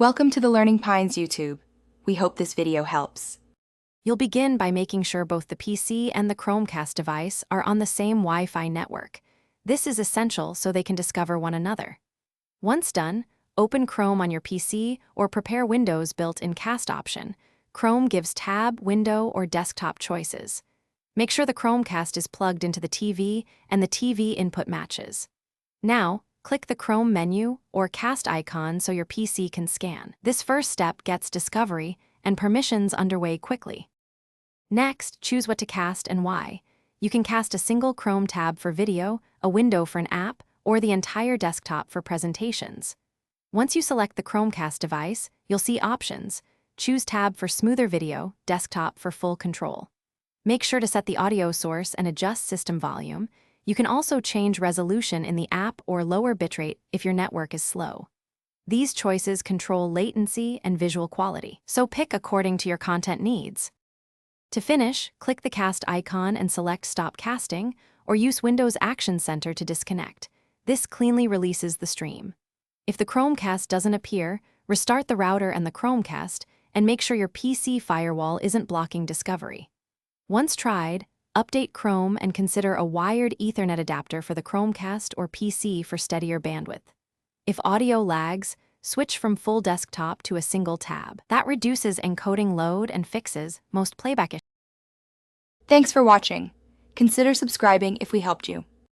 Welcome to the Learning Pines YouTube. We hope this video helps. You'll begin by making sure both the PC and the Chromecast device are on the same Wi-Fi network. This is essential so they can discover one another. Once done, open Chrome on your PC or prepare Windows built-in Cast option. Chrome gives tab, window, or desktop choices. Make sure the Chromecast is plugged into the TV and the TV input matches. Now, click the Chrome menu or cast icon so your PC can scan. This first step gets discovery and permissions underway quickly. Next, choose what to cast and why. You can cast a single Chrome tab for video, a window for an app, or the entire desktop for presentations. Once you select the Chromecast device, you'll see options. Choose tab for smoother video, desktop for full control. Make sure to set the audio source and adjust system volume. You can also change resolution in the app or lower bitrate if your network is slow. These choices control latency and visual quality, so pick according to your content needs. To finish, click the cast icon and select Stop Casting, or use Windows Action Center to disconnect. This cleanly releases the stream. If the Chromecast doesn't appear, restart the router and the Chromecast, and make sure your PC firewall isn't blocking discovery. Once tried, update Chrome and consider a wired Ethernet adapter for the Chromecast or PC for steadier bandwidth. If audio lags, switch from full desktop to a single tab. That reduces encoding load and fixes most playback issues. Thanks for watching. Consider subscribing if we helped you.